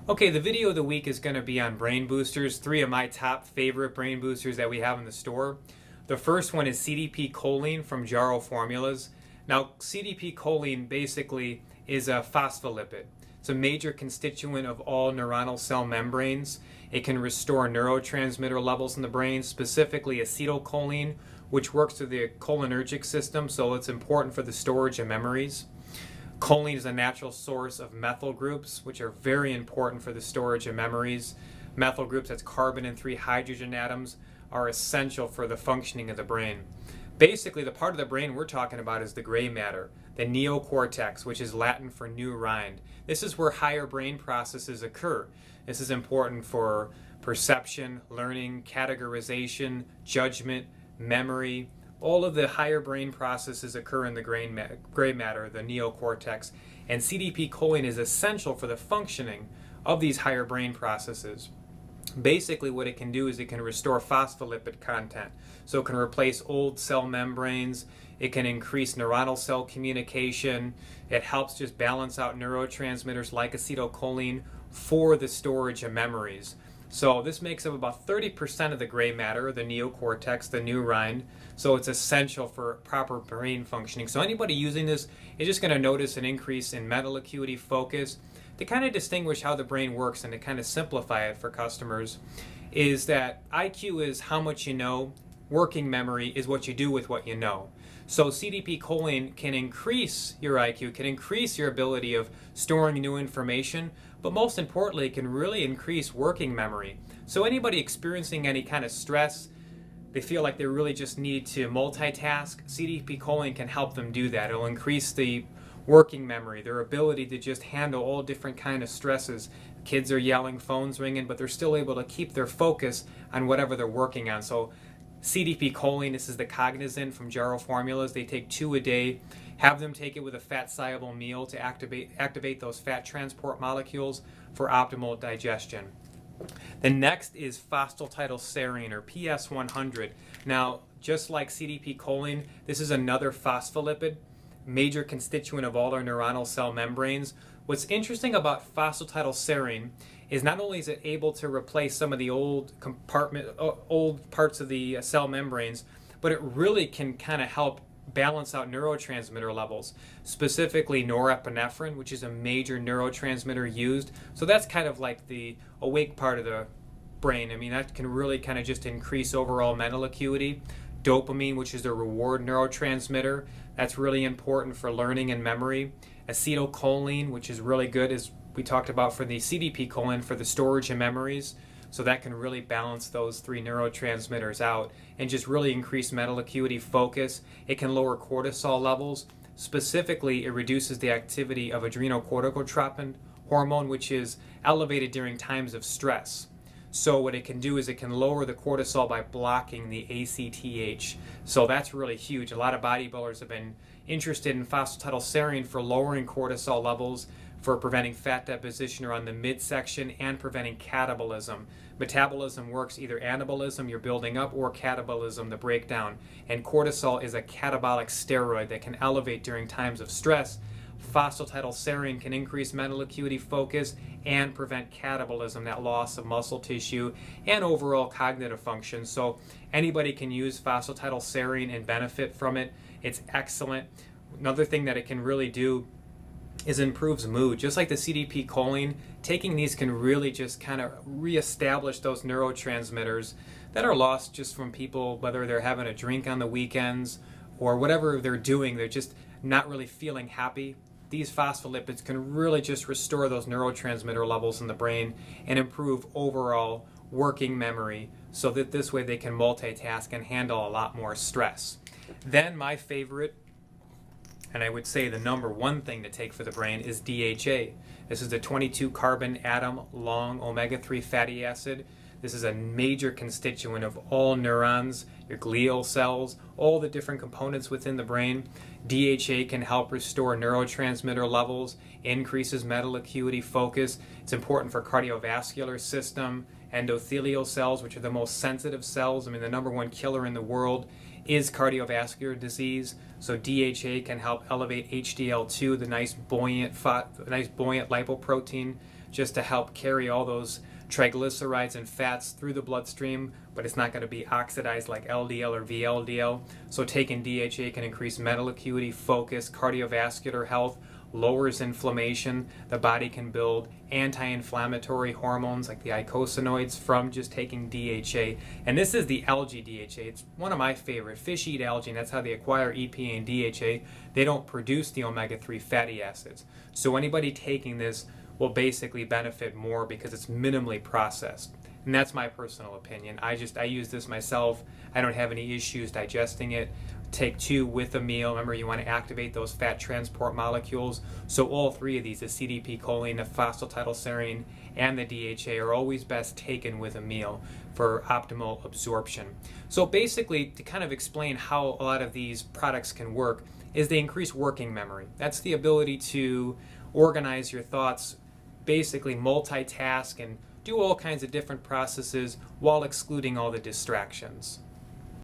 Okay, the video of the week is going to be on brain boosters, three of my top favorite brain boosters that we have in the store. The first one is CDP choline from Jarrow Formulas. Now, CDP choline basically is a phospholipid. It's a major constituent of all neuronal cell membranes. It can restore neurotransmitter levels in the brain, specifically acetylcholine, which works through the cholinergic system, so it's important for the storage of memories. Choline is a natural source of methyl groups, which are very important for the storage of memories. Methyl groups, that's carbon and 3 hydrogen atoms, are essential for the functioning of the brain. Basically, the part of the brain we're talking about is the gray matter, the neocortex, which is Latin for new rind. This is where higher brain processes occur. This is important for perception, learning, categorization, judgment, memory. All of the higher brain processes occur in the gray matter, the neocortex, and CDP choline is essential for the functioning of these higher brain processes. Basically, what it can do is it can restore phospholipid content. So it can replace old cell membranes, it can increase neuronal cell communication, it helps just balance out neurotransmitters like acetylcholine for the storage of memories. So this makes up about 30% of the gray matter, the neocortex, the new rind. So it's essential for proper brain functioning. So anybody using this is just going to notice an increase in mental acuity, focus. To kind of distinguish how the brain works and to kind of simplify it for customers is that IQ is how much you know, working memory is what you do with what you know. So CDP choline can increase your IQ, can increase your ability of storing new information, but most importantly, it can really increase working memory. So anybody experiencing any kind of stress, they feel like they really just need to multitask, CDP choline can help them do that. It'll increase the working memory, their ability to just handle all different kind of stresses. Kids are yelling, phones ringing, but they're still able to keep their focus on whatever they're working on. So CDP choline, this is the Cognizant from Jarrow Formulas. They take 2 a day. Have them take it with a fat-soluble meal to activate those fat transport molecules for optimal digestion. The next is phosphatidylserine, or PS100. Now, just like CDP choline, this is another phospholipid, major constituent of all our neuronal cell membranes. What's interesting about phosphatidylserine is not only is it able to replace some of the old parts of the cell membranes, but it really can kind of help balance out neurotransmitter levels, specifically norepinephrine, which is a major neurotransmitter used. So that's kind of like the awake part of the brain. I mean, that can really kind of just increase overall mental acuity. Dopamine, which is the reward neurotransmitter, that's really important for learning and memory. Acetylcholine, which is really good, as we talked about for the CDP choline, for the storage of memories. So that can really balance those 3 neurotransmitters out and just really increase mental acuity, focus. It can lower cortisol levels. Specifically, it reduces the activity of adrenocorticotropin hormone, which is elevated during times of stress. So what it can do is it can lower the cortisol by blocking the ACTH. So that's really huge. A lot of bodybuilders have been interested in phosphatidylserine for lowering cortisol levels, for preventing fat deposition around the midsection, and preventing catabolism. Metabolism works either anabolism, you're building up, or catabolism, the breakdown. And cortisol is a catabolic steroid that can elevate during times of stress. Phosphatidylserine can increase mental acuity, focus, and prevent catabolism, that loss of muscle tissue, and overall cognitive function. So anybody can use phosphatidylserine and benefit from it. It's excellent. Another thing that it can really do is improves mood. Just like the CDP choline, taking these can really just kind of reestablish those neurotransmitters that are lost just from people, whether they're having a drink on the weekends or whatever they're doing, they're just not really feeling happy. These phospholipids can really just restore those neurotransmitter levels in the brain and improve overall working memory so that this way they can multitask and handle a lot more stress. Then my favorite, and I would say the number one thing to take for the brain, is DHA. This is the 22 carbon atom long omega-3 fatty acid. This is a major constituent of all neurons, your glial cells, all the different components within the brain. DHA can help restore neurotransmitter levels, increases mental acuity, focus. It's important for cardiovascular system, endothelial cells, which are the most sensitive cells. I mean, the number one killer in the world is cardiovascular disease. So DHA can help elevate HDL2, the nice buoyant lipoprotein, just to help carry all those triglycerides and fats through the bloodstream, but it's not going to be oxidized like LDL or VLDL. So taking DHA can increase mental acuity, focus, cardiovascular health, lowers inflammation. The body can build anti-inflammatory hormones like the eicosanoids from just taking DHA. And this is the algae DHA. It's one of my favorite. Fish eat algae, and that's how they acquire EPA and DHA. They don't produce the omega-3 fatty acids. So anybody taking this will basically benefit more because it's minimally processed. And that's my personal opinion. I use this myself. I don't have any issues digesting it. Take 2 with a meal. Remember, you want to activate those fat transport molecules. So all 3 of these, the CDP choline, the phosphatidylserine, and the DHA, are always best taken with a meal for optimal absorption. So basically, to kind of explain how a lot of these products can work, is they increase working memory. That's the ability to organize your thoughts, basically multitask and do all kinds of different processes while excluding all the distractions.